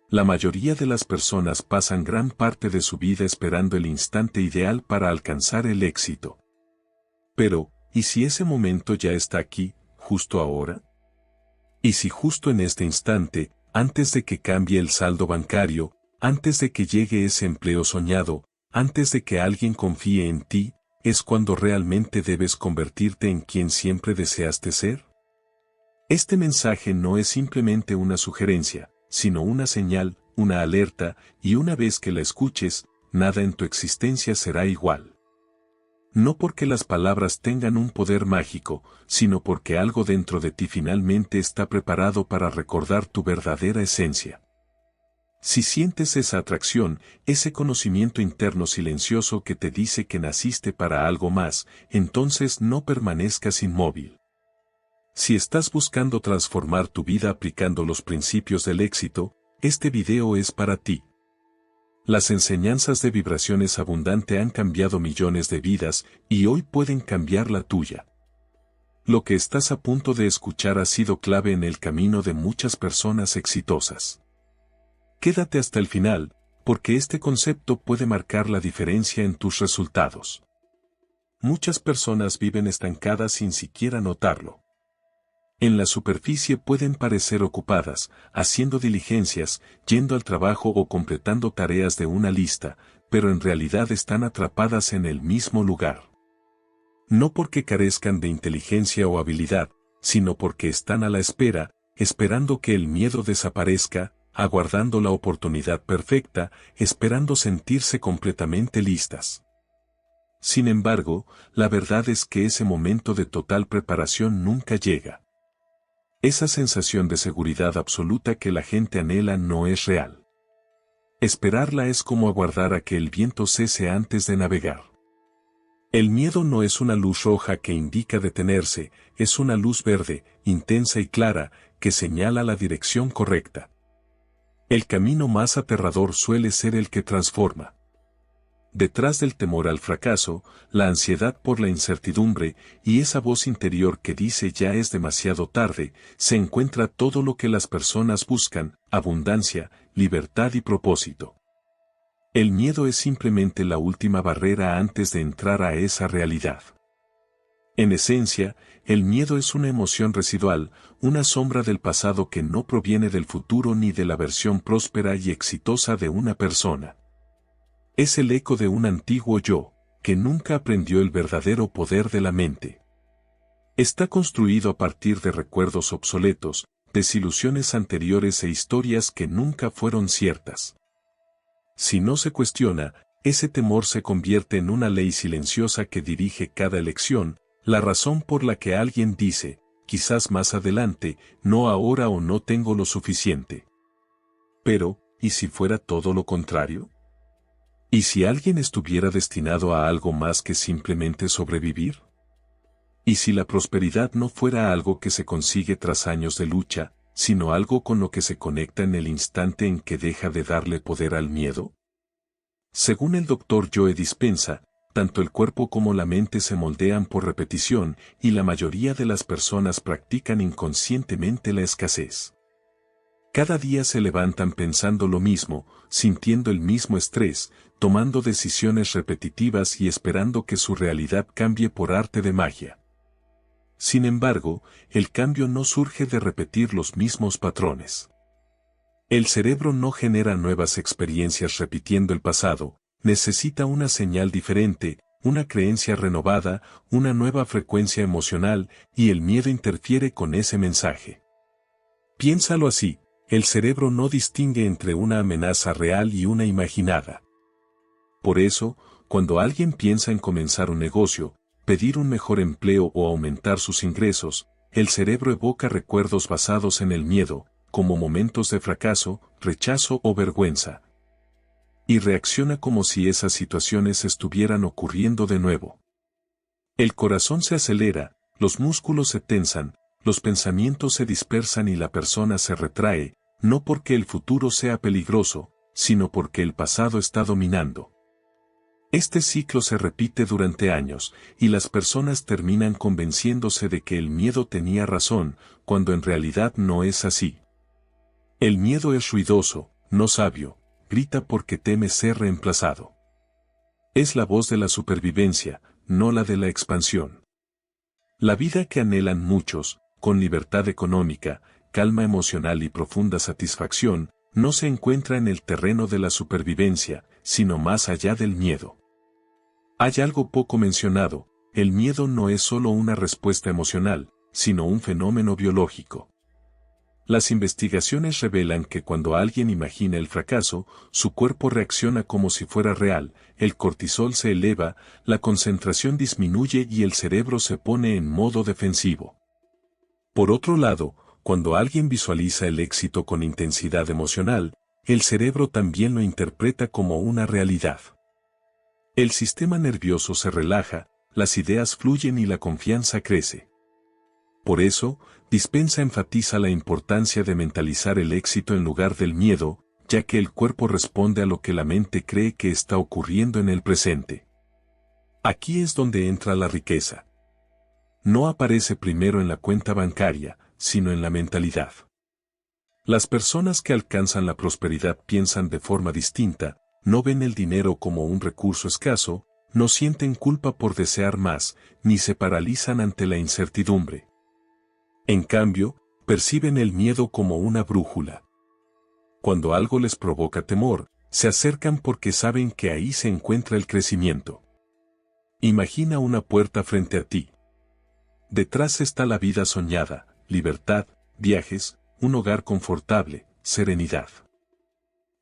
La mayoría de las personas pasan gran parte de su vida esperando el instante ideal para alcanzar el éxito. Pero, ¿y si ese momento ya está aquí, justo ahora? ¿Y si justo en este instante, antes de que cambie el saldo bancario, antes de que llegue ese empleo soñado, antes de que alguien confíe en ti, es cuando realmente debes convertirte en quien siempre deseaste ser? Este mensaje no es simplemente una sugerencia, sino una señal, una alerta, y una vez que la escuches, nada en tu existencia será igual. No porque las palabras tengan un poder mágico, sino porque algo dentro de ti finalmente está preparado para recordar tu verdadera esencia. Si sientes esa atracción, ese conocimiento interno silencioso que te dice que naciste para algo más, entonces no permanezcas inmóvil. Si estás buscando transformar tu vida aplicando los principios del éxito, este video es para ti. Las enseñanzas de Vibraciones Abundante han cambiado millones de vidas y hoy pueden cambiar la tuya. Lo que estás a punto de escuchar ha sido clave en el camino de muchas personas exitosas. Quédate hasta el final, porque este concepto puede marcar la diferencia en tus resultados. Muchas personas viven estancadas sin siquiera notarlo. En la superficie pueden parecer ocupadas, haciendo diligencias, yendo al trabajo o completando tareas de una lista, pero en realidad están atrapadas en el mismo lugar. No porque carezcan de inteligencia o habilidad, sino porque están a la espera, esperando que el miedo desaparezca, aguardando la oportunidad perfecta, esperando sentirse completamente listas. Sin embargo, la verdad es que ese momento de total preparación nunca llega. Esa sensación de seguridad absoluta que la gente anhela no es real. Esperarla es como aguardar a que el viento cese antes de navegar. El miedo no es una luz roja que indica detenerse, es una luz verde, intensa y clara, que señala la dirección correcta. El camino más aterrador suele ser el que transforma. Detrás del temor al fracaso, la ansiedad por la incertidumbre y esa voz interior que dice ya es demasiado tarde, se encuentra todo lo que las personas buscan: abundancia, libertad y propósito. El miedo es simplemente la última barrera antes de entrar a esa realidad. En esencia, el miedo es una emoción residual, una sombra del pasado que no proviene del futuro ni de la versión próspera y exitosa de una persona. Es el eco de un antiguo yo, que nunca aprendió el verdadero poder de la mente. Está construido a partir de recuerdos obsoletos, desilusiones anteriores e historias que nunca fueron ciertas. Si no se cuestiona, ese temor se convierte en una ley silenciosa que dirige cada elección, la razón por la que alguien dice, quizás más adelante, no ahora o no tengo lo suficiente. Pero, ¿y si fuera todo lo contrario? ¿Y si alguien estuviera destinado a algo más que simplemente sobrevivir? ¿Y si la prosperidad no fuera algo que se consigue tras años de lucha, sino algo con lo que se conecta en el instante en que deja de darle poder al miedo? Según el Dr. Joe Dispenza, tanto el cuerpo como la mente se moldean por repetición y la mayoría de las personas practican inconscientemente la escasez. Cada día se levantan pensando lo mismo, sintiendo el mismo estrés, tomando decisiones repetitivas y esperando que su realidad cambie por arte de magia. Sin embargo, el cambio no surge de repetir los mismos patrones. El cerebro no genera nuevas experiencias repitiendo el pasado, necesita una señal diferente, una creencia renovada, una nueva frecuencia emocional, y el miedo interfiere con ese mensaje. Piénsalo así. El cerebro no distingue entre una amenaza real y una imaginada. Por eso, cuando alguien piensa en comenzar un negocio, pedir un mejor empleo o aumentar sus ingresos, el cerebro evoca recuerdos basados en el miedo, como momentos de fracaso, rechazo o vergüenza. Y reacciona como si esas situaciones estuvieran ocurriendo de nuevo. El corazón se acelera, los músculos se tensan, los pensamientos se dispersan y la persona se retrae, no porque el futuro sea peligroso, sino porque el pasado está dominando. Este ciclo se repite durante años, y las personas terminan convenciéndose de que el miedo tenía razón, cuando en realidad no es así. El miedo es ruidoso, no sabio, grita porque teme ser reemplazado. Es la voz de la supervivencia, no la de la expansión. La vida que anhelan muchos, con libertad económica, calma emocional y profunda satisfacción, no se encuentra en el terreno de la supervivencia, sino más allá del miedo. Hay algo poco mencionado: el miedo no es solo una respuesta emocional, sino un fenómeno biológico. Las investigaciones revelan que cuando alguien imagina el fracaso, su cuerpo reacciona como si fuera real, el cortisol se eleva, la concentración disminuye y el cerebro se pone en modo defensivo. Por otro lado, cuando alguien visualiza el éxito con intensidad emocional, el cerebro también lo interpreta como una realidad. El sistema nervioso se relaja, las ideas fluyen y la confianza crece. Por eso, Dispenza enfatiza la importancia de mentalizar el éxito en lugar del miedo, ya que el cuerpo responde a lo que la mente cree que está ocurriendo en el presente. Aquí es donde entra la riqueza. No aparece primero en la cuenta bancaria, sino en la mentalidad. Las personas que alcanzan la prosperidad piensan de forma distinta, no ven el dinero como un recurso escaso, no sienten culpa por desear más, ni se paralizan ante la incertidumbre. En cambio, perciben el miedo como una brújula. Cuando algo les provoca temor, se acercan porque saben que ahí se encuentra el crecimiento. Imagina una puerta frente a ti. Detrás está la vida soñada, libertad, viajes, un hogar confortable, serenidad.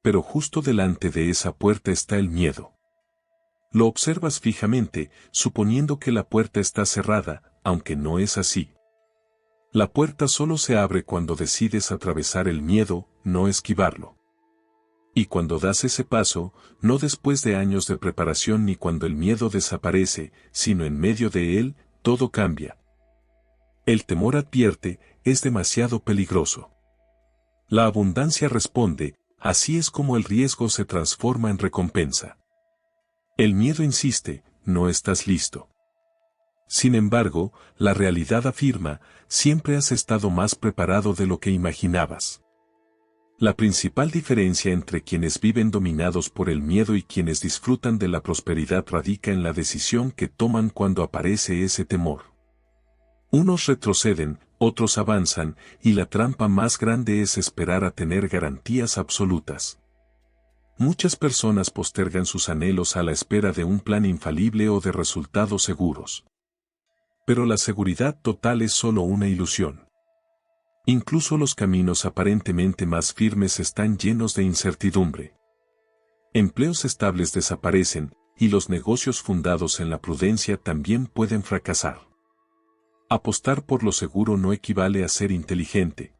Pero justo delante de esa puerta está el miedo. Lo observas fijamente, suponiendo que la puerta está cerrada, aunque no es así. La puerta solo se abre cuando decides atravesar el miedo, no esquivarlo. Y cuando das ese paso, no después de años de preparación ni cuando el miedo desaparece, sino en medio de él, todo cambia. El temor advierte, es demasiado peligroso. La abundancia responde, así es como el riesgo se transforma en recompensa. El miedo insiste, no estás listo. Sin embargo, la realidad afirma, siempre has estado más preparado de lo que imaginabas. La principal diferencia entre quienes viven dominados por el miedo y quienes disfrutan de la prosperidad radica en la decisión que toman cuando aparece ese temor. Unos retroceden, otros avanzan, y la trampa más grande es esperar a tener garantías absolutas. Muchas personas postergan sus anhelos a la espera de un plan infalible o de resultados seguros. Pero la seguridad total es solo una ilusión. Incluso los caminos aparentemente más firmes están llenos de incertidumbre. Empleos estables desaparecen, y los negocios fundados en la prudencia también pueden fracasar. Apostar por lo seguro no equivale a ser inteligente.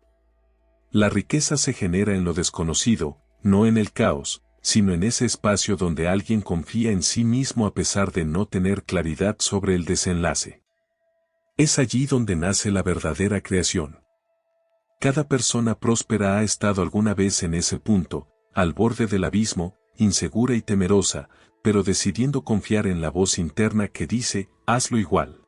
La riqueza se genera en lo desconocido, no en el caos, sino en ese espacio donde alguien confía en sí mismo a pesar de no tener claridad sobre el desenlace. Es allí donde nace la verdadera creación. Cada persona próspera ha estado alguna vez en ese punto, al borde del abismo, insegura y temerosa, pero decidiendo confiar en la voz interna que dice, hazlo igual.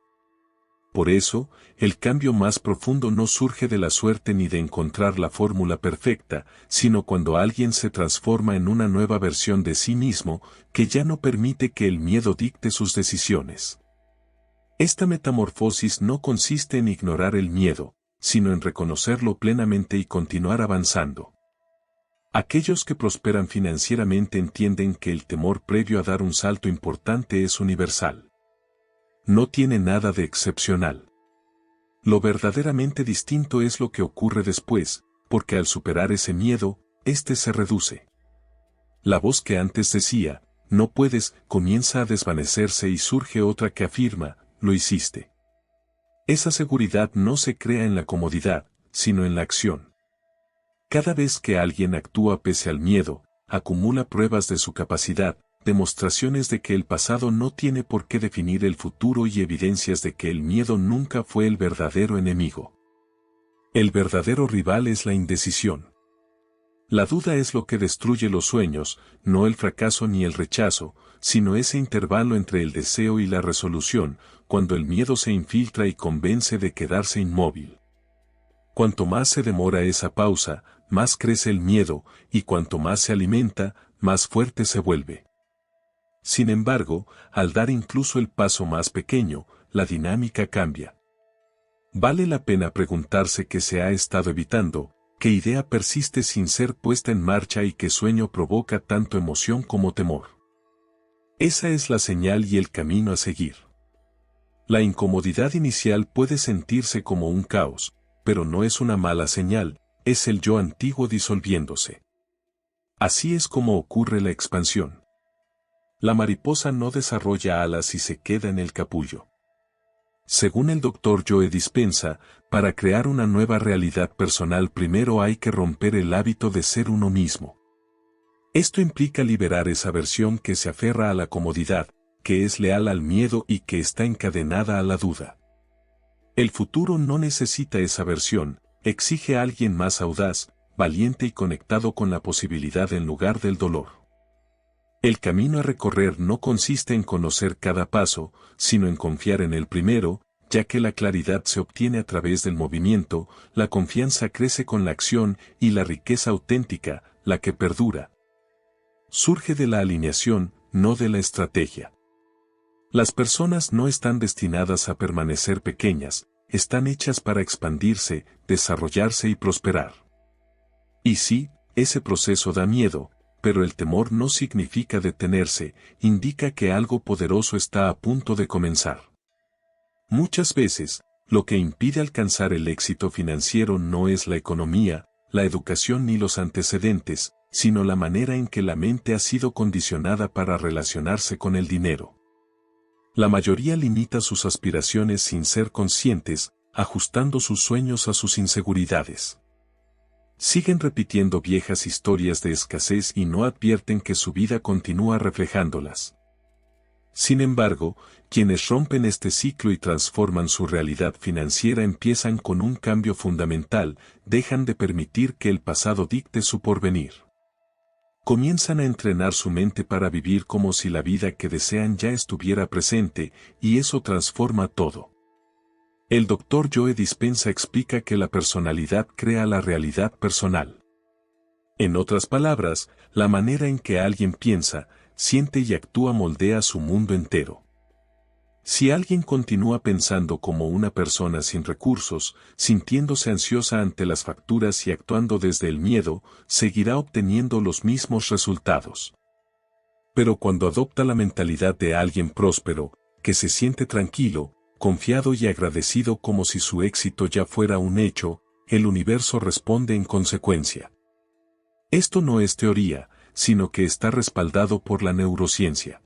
Por eso, el cambio más profundo no surge de la suerte ni de encontrar la fórmula perfecta, sino cuando alguien se transforma en una nueva versión de sí mismo, que ya no permite que el miedo dicte sus decisiones. Esta metamorfosis no consiste en ignorar el miedo, sino en reconocerlo plenamente y continuar avanzando. Aquellos que prosperan financieramente entienden que el temor previo a dar un salto importante es universal. No tiene nada de excepcional. Lo verdaderamente distinto es lo que ocurre después, porque al superar ese miedo, éste se reduce. La voz que antes decía, no puedes, comienza a desvanecerse y surge otra que afirma, lo hiciste. Esa seguridad no se crea en la comodidad, sino en la acción. Cada vez que alguien actúa pese al miedo, acumula pruebas de su capacidad, demostraciones de que el pasado no tiene por qué definir el futuro y evidencias de que el miedo nunca fue el verdadero enemigo. El verdadero rival es la indecisión. La duda es lo que destruye los sueños, no el fracaso ni el rechazo, sino ese intervalo entre el deseo y la resolución, cuando el miedo se infiltra y convence de quedarse inmóvil. Cuanto más se demora esa pausa, más crece el miedo, y cuanto más se alimenta, más fuerte se vuelve. Sin embargo, al dar incluso el paso más pequeño, la dinámica cambia. Vale la pena preguntarse qué se ha estado evitando, qué idea persiste sin ser puesta en marcha y qué sueño provoca tanto emoción como temor. Esa es la señal y el camino a seguir. La incomodidad inicial puede sentirse como un caos, pero no es una mala señal, es el yo antiguo disolviéndose. Así es como ocurre la expansión. La mariposa no desarrolla alas y se queda en el capullo. Según el Dr. Joe Dispenza, para crear una nueva realidad personal primero hay que romper el hábito de ser uno mismo. Esto implica liberar esa versión que se aferra a la comodidad, que es leal al miedo y que está encadenada a la duda. El futuro no necesita esa versión, exige a alguien más audaz, valiente y conectado con la posibilidad en lugar del dolor. El camino a recorrer no consiste en conocer cada paso, sino en confiar en el primero, ya que la claridad se obtiene a través del movimiento, la confianza crece con la acción y la riqueza auténtica, la que perdura, surge de la alineación, no de la estrategia. Las personas no están destinadas a permanecer pequeñas, están hechas para expandirse, desarrollarse y prosperar. Y sí, ese proceso da miedo, pero el temor no significa detenerse, indica que algo poderoso está a punto de comenzar. Muchas veces, lo que impide alcanzar el éxito financiero no es la economía, la educación ni los antecedentes, sino la manera en que la mente ha sido condicionada para relacionarse con el dinero. La mayoría limita sus aspiraciones sin ser conscientes, ajustando sus sueños a sus inseguridades. Siguen repitiendo viejas historias de escasez y no advierten que su vida continúa reflejándolas. Sin embargo, quienes rompen este ciclo y transforman su realidad financiera empiezan con un cambio fundamental, dejan de permitir que el pasado dicte su porvenir. Comienzan a entrenar su mente para vivir como si la vida que desean ya estuviera presente, y eso transforma todo. El Dr. Joe Dispenza explica que la personalidad crea la realidad personal. En otras palabras, la manera en que alguien piensa, siente y actúa moldea su mundo entero. Si alguien continúa pensando como una persona sin recursos, sintiéndose ansiosa ante las facturas y actuando desde el miedo, seguirá obteniendo los mismos resultados. Pero cuando adopta la mentalidad de alguien próspero, que se siente tranquilo, confiado y agradecido como si su éxito ya fuera un hecho, el universo responde en consecuencia. Esto no es teoría, sino que está respaldado por la neurociencia.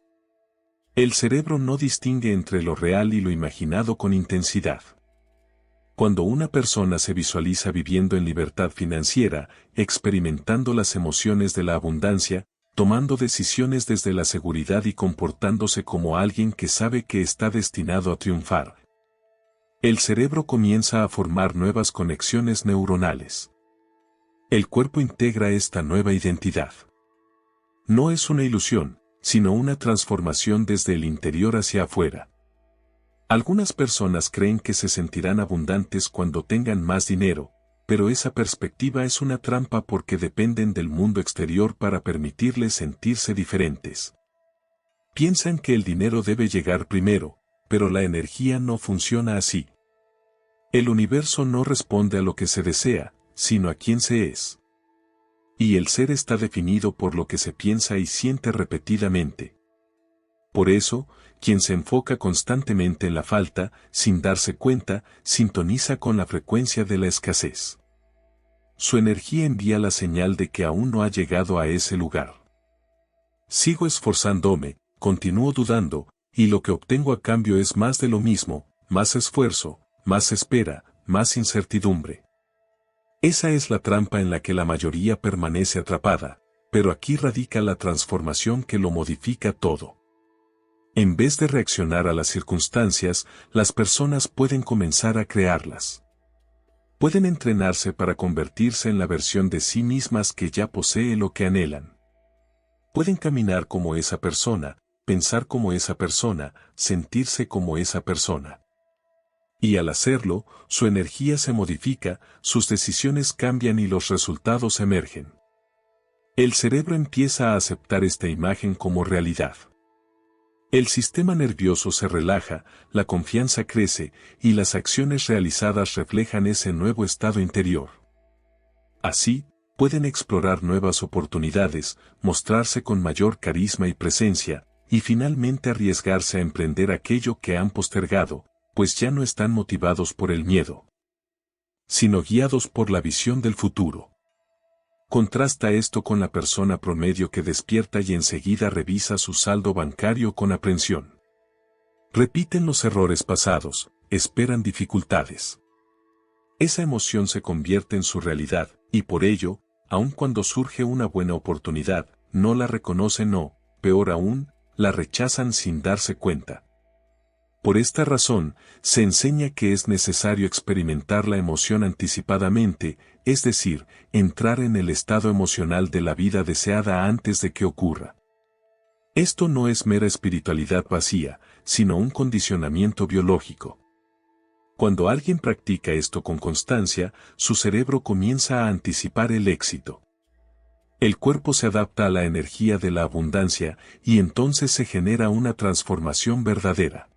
El cerebro no distingue entre lo real y lo imaginado con intensidad. Cuando una persona se visualiza viviendo en libertad financiera, experimentando las emociones de la abundancia, tomando decisiones desde la seguridad y comportándose como alguien que sabe que está destinado a triunfar, el cerebro comienza a formar nuevas conexiones neuronales. El cuerpo integra esta nueva identidad. No es una ilusión, sino una transformación desde el interior hacia afuera. Algunas personas creen que se sentirán abundantes cuando tengan más dinero, pero esa perspectiva es una trampa porque dependen del mundo exterior para permitirles sentirse diferentes. Piensan que el dinero debe llegar primero, pero la energía no funciona así. El universo no responde a lo que se desea, sino a quien se es. Y el ser está definido por lo que se piensa y siente repetidamente. Por eso, quien se enfoca constantemente en la falta, sin darse cuenta, sintoniza con la frecuencia de la escasez. Su energía envía la señal de que aún no ha llegado a ese lugar. Sigo esforzándome, continúo dudando, y lo que obtengo a cambio es más de lo mismo, más esfuerzo, más espera, más incertidumbre. Esa es la trampa en la que la mayoría permanece atrapada, pero aquí radica la transformación que lo modifica todo. En vez de reaccionar a las circunstancias, las personas pueden comenzar a crearlas. Pueden entrenarse para convertirse en la versión de sí mismas que ya posee lo que anhelan. Pueden caminar como esa persona, pensar como esa persona, sentirse como esa persona. Y al hacerlo, su energía se modifica, sus decisiones cambian y los resultados emergen. El cerebro empieza a aceptar esta imagen como realidad. El sistema nervioso se relaja, la confianza crece, y las acciones realizadas reflejan ese nuevo estado interior. Así, pueden explorar nuevas oportunidades, mostrarse con mayor carisma y presencia, y finalmente arriesgarse a emprender aquello que han postergado, pues ya no están motivados por el miedo, sino guiados por la visión del futuro. Contrasta esto con la persona promedio que despierta y enseguida revisa su saldo bancario con aprensión. Repiten los errores pasados, esperan dificultades. Esa emoción se convierte en su realidad, y por ello, aun cuando surge una buena oportunidad, no la reconocen o, peor aún, la rechazan sin darse cuenta. Por esta razón, se enseña que es necesario experimentar la emoción anticipadamente, es decir, entrar en el estado emocional de la vida deseada antes de que ocurra. Esto no es mera espiritualidad vacía, sino un condicionamiento biológico. Cuando alguien practica esto con constancia, su cerebro comienza a anticipar el éxito. El cuerpo se adapta a la energía de la abundancia y entonces se genera una transformación verdadera.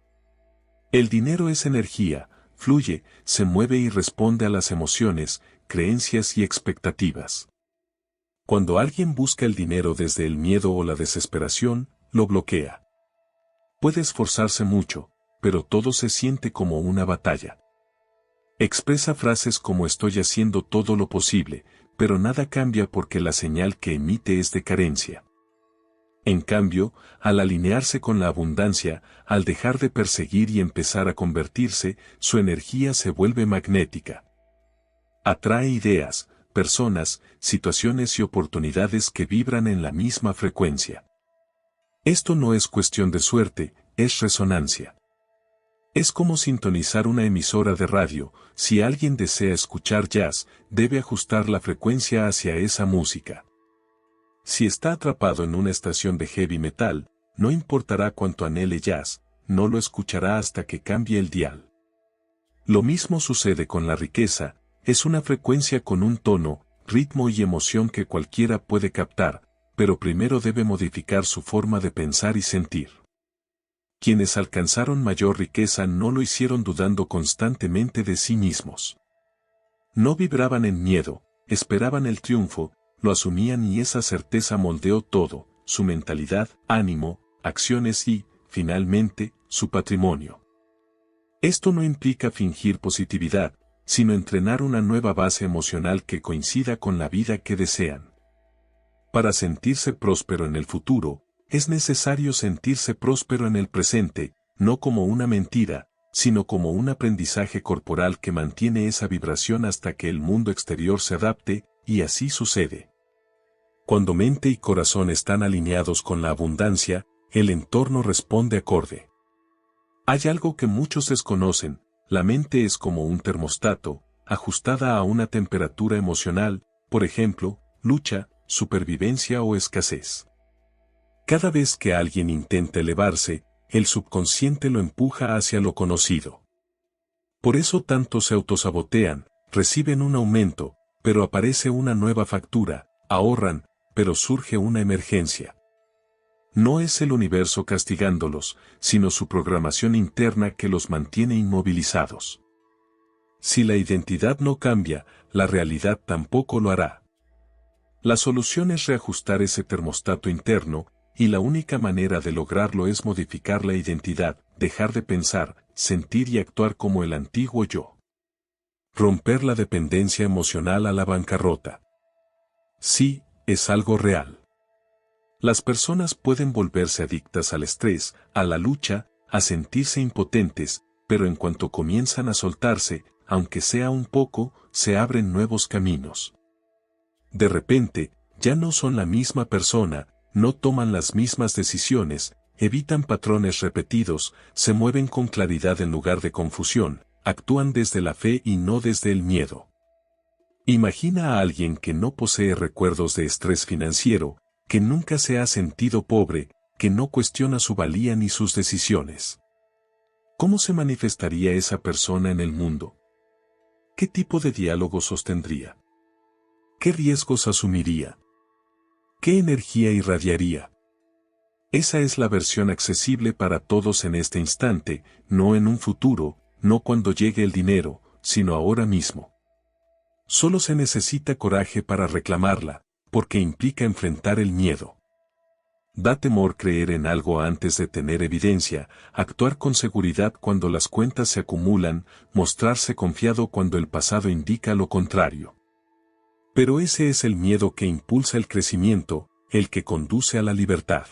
El dinero es energía, fluye, se mueve y responde a las emociones, creencias y expectativas. Cuando alguien busca el dinero desde el miedo o la desesperación, lo bloquea. Puede esforzarse mucho, pero todo se siente como una batalla. Expresa frases como estoy haciendo todo lo posible, pero nada cambia porque la señal que emite es de carencia. En cambio, al alinearse con la abundancia, al dejar de perseguir y empezar a convertirse, su energía se vuelve magnética. Atrae ideas, personas, situaciones y oportunidades que vibran en la misma frecuencia. Esto no es cuestión de suerte, es resonancia. Es como sintonizar una emisora de radio, si alguien desea escuchar jazz, debe ajustar la frecuencia hacia esa música. Si está atrapado en una estación de heavy metal, no importará cuánto anhele jazz, no lo escuchará hasta que cambie el dial. Lo mismo sucede con la riqueza, es una frecuencia con un tono, ritmo y emoción que cualquiera puede captar, pero primero debe modificar su forma de pensar y sentir. Quienes alcanzaron mayor riqueza no lo hicieron dudando constantemente de sí mismos. No vibraban en miedo, esperaban el triunfo, lo asumían y esa certeza moldeó todo, su mentalidad, ánimo, acciones y, finalmente, su patrimonio. Esto no implica fingir positividad, sino entrenar una nueva base emocional que coincida con la vida que desean. Para sentirse próspero en el futuro, es necesario sentirse próspero en el presente, no como una mentira, sino como un aprendizaje corporal que mantiene esa vibración hasta que el mundo exterior se adapte, y así sucede. Cuando mente y corazón están alineados con la abundancia, el entorno responde acorde. Hay algo que muchos desconocen, la mente es como un termostato, ajustada a una temperatura emocional, por ejemplo, lucha, supervivencia o escasez. Cada vez que alguien intenta elevarse, el subconsciente lo empuja hacia lo conocido. Por eso tantos se autosabotean, reciben un aumento, pero aparece una nueva factura, ahorran, pero surge una emergencia. No es el universo castigándolos, sino su programación interna que los mantiene inmovilizados. Si la identidad no cambia, la realidad tampoco lo hará. La solución es reajustar ese termostato interno, y la única manera de lograrlo es modificar la identidad, dejar de pensar, sentir y actuar como el antiguo yo. Romper la dependencia emocional a la bancarrota. Sí, es algo real. Las personas pueden volverse adictas al estrés, a la lucha, a sentirse impotentes, pero en cuanto comienzan a soltarse, aunque sea un poco, se abren nuevos caminos. De repente, ya no son la misma persona, no toman las mismas decisiones, evitan patrones repetidos, se mueven con claridad en lugar de confusión, actúan desde la fe y no desde el miedo. Imagina a alguien que no posee recuerdos de estrés financiero, que nunca se ha sentido pobre, que no cuestiona su valía ni sus decisiones. ¿Cómo se manifestaría esa persona en el mundo? ¿Qué tipo de diálogo sostendría? ¿Qué riesgos asumiría? ¿Qué energía irradiaría? Esa es la versión accesible para todos en este instante, no en un futuro, no cuando llegue el dinero, sino ahora mismo. Solo se necesita coraje para reclamarla, porque implica enfrentar el miedo. Da temor creer en algo antes de tener evidencia, actuar con seguridad cuando las cuentas se acumulan, mostrarse confiado cuando el pasado indica lo contrario. Pero ese es el miedo que impulsa el crecimiento, el que conduce a la libertad.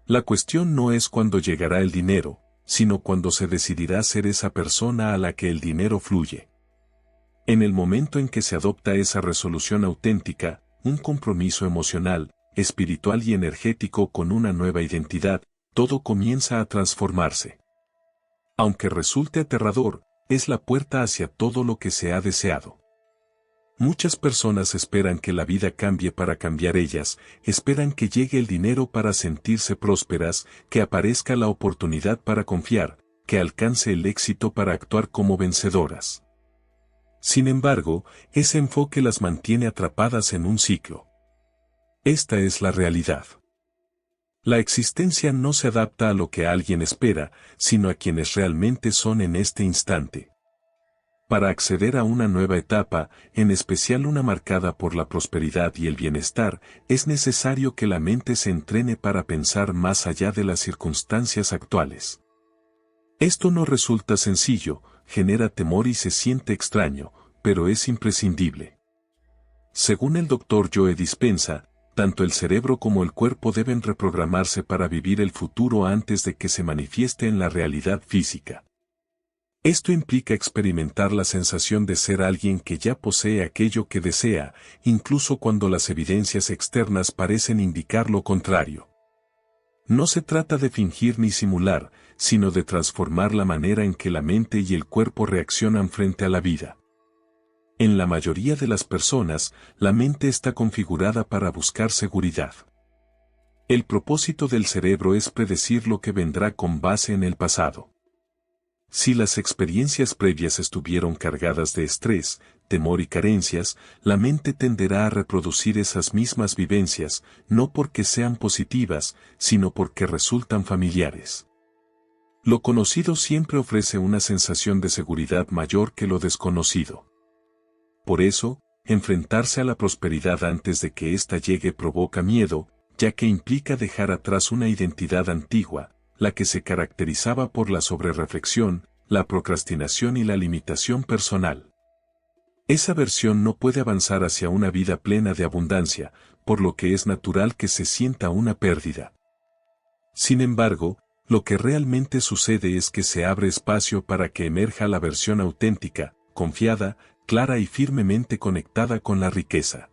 La cuestión no es cuándo llegará el dinero, sino cuando se decidirá ser esa persona a la que el dinero fluye. En el momento en que se adopta esa resolución auténtica, un compromiso emocional, espiritual y energético con una nueva identidad, todo comienza a transformarse. Aunque resulte aterrador, es la puerta hacia todo lo que se ha deseado. Muchas personas esperan que la vida cambie para cambiar ellas, esperan que llegue el dinero para sentirse prósperas, que aparezca la oportunidad para confiar, que alcance el éxito para actuar como vencedoras. Sin embargo, ese enfoque las mantiene atrapadas en un ciclo. Esta es la realidad. La existencia no se adapta a lo que alguien espera, sino a quienes realmente son en este instante. Para acceder a una nueva etapa, en especial una marcada por la prosperidad y el bienestar, es necesario que la mente se entrene para pensar más allá de las circunstancias actuales. Esto no resulta sencillo, genera temor y se siente extraño, pero es imprescindible. Según el Dr. Joe Dispenza, tanto el cerebro como el cuerpo deben reprogramarse para vivir el futuro antes de que se manifieste en la realidad física. Esto implica experimentar la sensación de ser alguien que ya posee aquello que desea, incluso cuando las evidencias externas parecen indicar lo contrario. No se trata de fingir ni simular, sino de transformar la manera en que la mente y el cuerpo reaccionan frente a la vida. En la mayoría de las personas, la mente está configurada para buscar seguridad. El propósito del cerebro es predecir lo que vendrá con base en el pasado. Si las experiencias previas estuvieron cargadas de estrés, temor y carencias, la mente tenderá a reproducir esas mismas vivencias, no porque sean positivas, sino porque resultan familiares. Lo conocido siempre ofrece una sensación de seguridad mayor que lo desconocido. Por eso, enfrentarse a la prosperidad antes de que ésta llegue provoca miedo, ya que implica dejar atrás una identidad antigua, la que se caracterizaba por la sobrereflexión, la procrastinación y la limitación personal. Esa versión no puede avanzar hacia una vida plena de abundancia, por lo que es natural que se sienta una pérdida. Sin embargo, lo que realmente sucede es que se abre espacio para que emerja la versión auténtica, confiada, clara y firmemente conectada con la riqueza.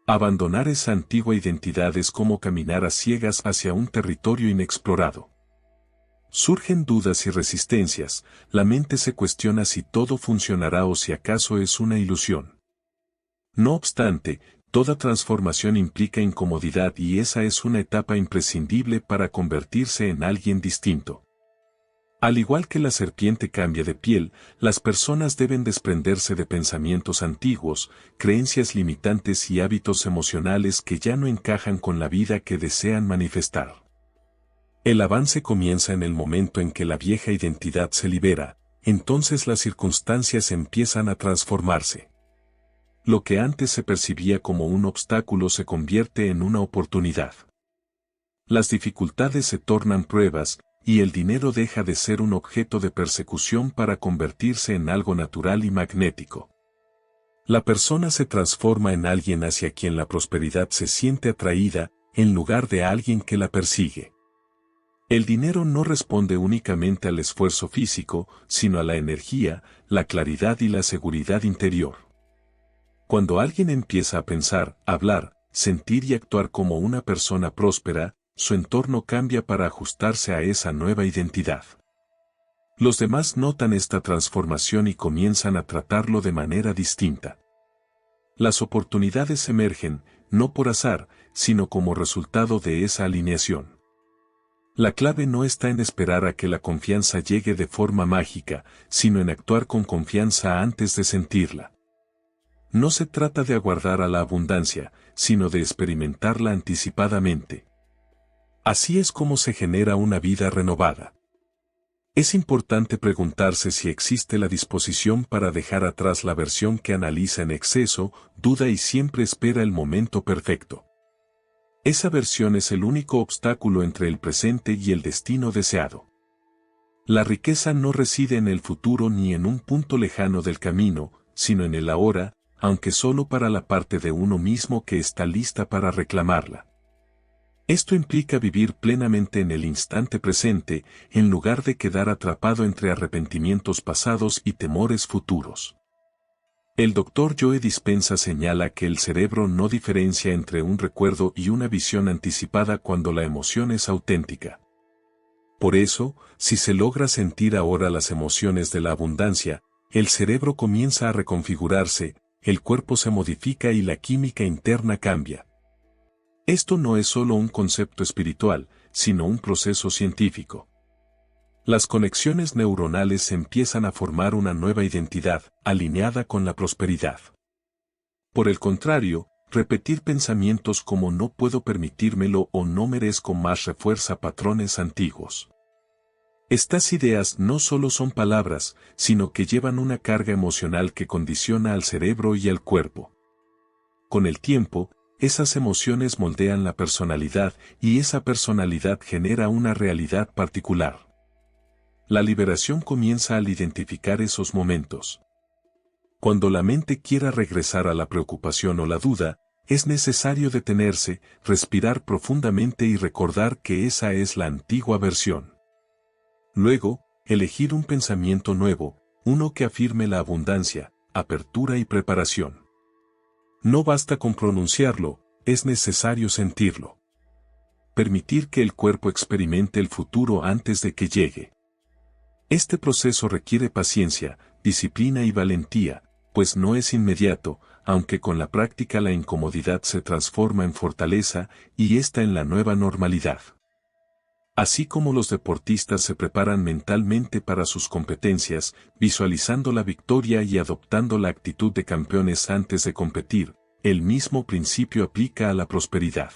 Abandonar esa antigua identidad es como caminar a ciegas hacia un territorio inexplorado. Surgen dudas y resistencias, la mente se cuestiona si todo funcionará o si acaso es una ilusión. No obstante, toda transformación implica incomodidad y esa es una etapa imprescindible para convertirse en alguien distinto. Al igual que la serpiente cambia de piel, las personas deben desprenderse de pensamientos antiguos, creencias limitantes y hábitos emocionales que ya no encajan con la vida que desean manifestar. El avance comienza en el momento en que la vieja identidad se libera, entonces las circunstancias empiezan a transformarse. Lo que antes se percibía como un obstáculo se convierte en una oportunidad. Las dificultades se tornan pruebas, y el dinero deja de ser un objeto de persecución para convertirse en algo natural y magnético. La persona se transforma en alguien hacia quien la prosperidad se siente atraída, en lugar de alguien que la persigue. El dinero no responde únicamente al esfuerzo físico, sino a la energía, la claridad y la seguridad interior. Cuando alguien empieza a pensar, hablar, sentir y actuar como una persona próspera, su entorno cambia para ajustarse a esa nueva identidad. Los demás notan esta transformación y comienzan a tratarlo de manera distinta. Las oportunidades emergen, no por azar, sino como resultado de esa alineación. La clave no está en esperar a que la confianza llegue de forma mágica, sino en actuar con confianza antes de sentirla. No se trata de aguardar a la abundancia, sino de experimentarla anticipadamente. Así es como se genera una vida renovada. Es importante preguntarse si existe la disposición para dejar atrás la versión que analiza en exceso, duda y siempre espera el momento perfecto. Esa versión es el único obstáculo entre el presente y el destino deseado. La riqueza no reside en el futuro ni en un punto lejano del camino, sino en el ahora, aunque solo para la parte de uno mismo que está lista para reclamarla. Esto implica vivir plenamente en el instante presente, en lugar de quedar atrapado entre arrepentimientos pasados y temores futuros. El Dr. Joe Dispenza señala que el cerebro no diferencia entre un recuerdo y una visión anticipada cuando la emoción es auténtica. Por eso, si se logra sentir ahora las emociones de la abundancia, el cerebro comienza a reconfigurarse, el cuerpo se modifica y la química interna cambia. Esto no es solo un concepto espiritual, sino un proceso científico. Las conexiones neuronales empiezan a formar una nueva identidad, alineada con la prosperidad. Por el contrario, repetir pensamientos como no puedo permitírmelo o no merezco más refuerza patrones antiguos. Estas ideas no solo son palabras, sino que llevan una carga emocional que condiciona al cerebro y al cuerpo. Con el tiempo, esas emociones moldean la personalidad y esa personalidad genera una realidad particular. La liberación comienza al identificar esos momentos. Cuando la mente quiera regresar a la preocupación o la duda, es necesario detenerse, respirar profundamente y recordar que esa es la antigua versión. Luego, elegir un pensamiento nuevo, uno que afirme la abundancia, apertura y preparación. No basta con pronunciarlo, es necesario sentirlo. Permitir que el cuerpo experimente el futuro antes de que llegue. Este proceso requiere paciencia, disciplina y valentía, pues no es inmediato, aunque con la práctica la incomodidad se transforma en fortaleza y esta en la nueva normalidad. Así como los deportistas se preparan mentalmente para sus competencias, visualizando la victoria y adoptando la actitud de campeones antes de competir, el mismo principio aplica a la prosperidad.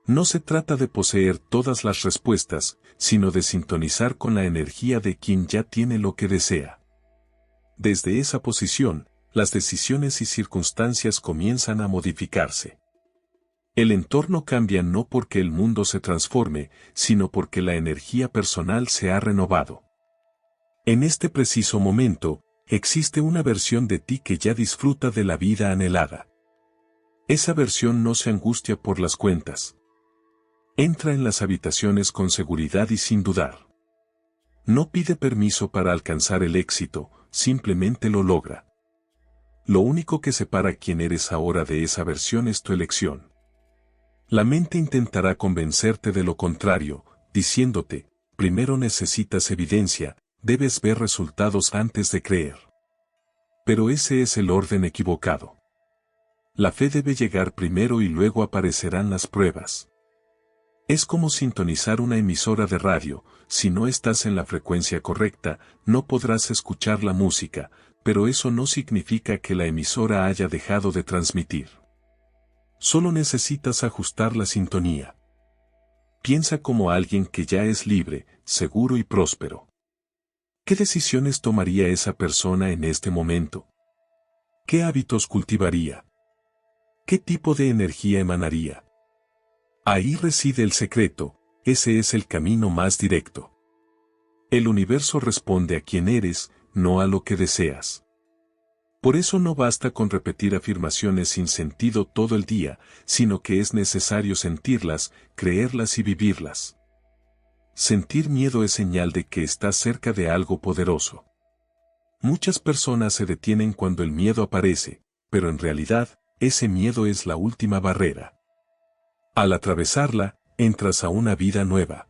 No se trata de poseer todas las respuestas, sino de sintonizar con la energía de quien ya tiene lo que desea. Desde esa posición, las decisiones y circunstancias comienzan a modificarse. El entorno cambia no porque el mundo se transforme, sino porque la energía personal se ha renovado. En este preciso momento, existe una versión de ti que ya disfruta de la vida anhelada. Esa versión no se angustia por las cuentas. Entra en las habitaciones con seguridad y sin dudar. No pide permiso para alcanzar el éxito, simplemente lo logra. Lo único que separa quién eres ahora de esa versión es tu elección. La mente intentará convencerte de lo contrario, diciéndote, primero necesitas evidencia, debes ver resultados antes de creer. Pero ese es el orden equivocado. La fe debe llegar primero y luego aparecerán las pruebas. Es como sintonizar una emisora de radio, si no estás en la frecuencia correcta, no podrás escuchar la música, pero eso no significa que la emisora haya dejado de transmitir. Solo necesitas ajustar la sintonía. Piensa como alguien que ya es libre, seguro y próspero. ¿Qué decisiones tomaría esa persona en este momento? ¿Qué hábitos cultivaría? ¿Qué tipo de energía emanaría? Ahí reside el secreto, ese es el camino más directo. El universo responde a quién eres, no a lo que deseas. Por eso no basta con repetir afirmaciones sin sentido todo el día, sino que es necesario sentirlas, creerlas y vivirlas. Sentir miedo es señal de que estás cerca de algo poderoso. Muchas personas se detienen cuando el miedo aparece, pero en realidad, ese miedo es la última barrera. Al atravesarla, entras a una vida nueva.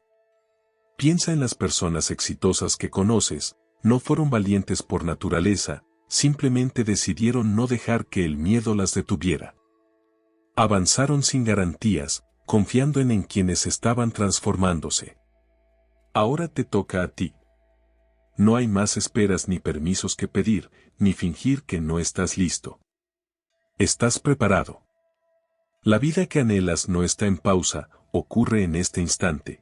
Piensa en las personas exitosas que conoces, no fueron valientes por naturaleza, simplemente decidieron no dejar que el miedo las detuviera. Avanzaron sin garantías, confiando en quienes estaban transformándose. Ahora te toca a ti. No hay más esperas ni permisos que pedir, ni fingir que no estás listo. Estás preparado. La vida que anhelas no está en pausa, ocurre en este instante.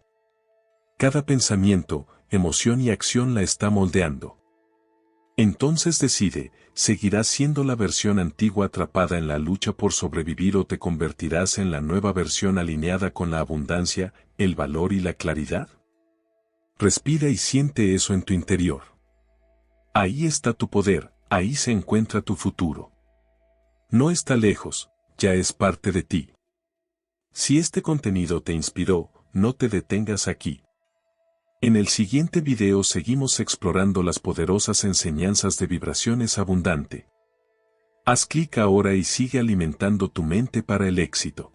Cada pensamiento, emoción y acción la está moldeando. Entonces decide, ¿seguirás siendo la versión antigua atrapada en la lucha por sobrevivir o te convertirás en la nueva versión alineada con la abundancia, el valor y la claridad? Respira y siente eso en tu interior. Ahí está tu poder, ahí se encuentra tu futuro. No está lejos, ya es parte de ti. Si este contenido te inspiró, no te detengas aquí. En el siguiente video seguimos explorando las poderosas enseñanzas de vibraciones abundante. Haz clic ahora y sigue alimentando tu mente para el éxito.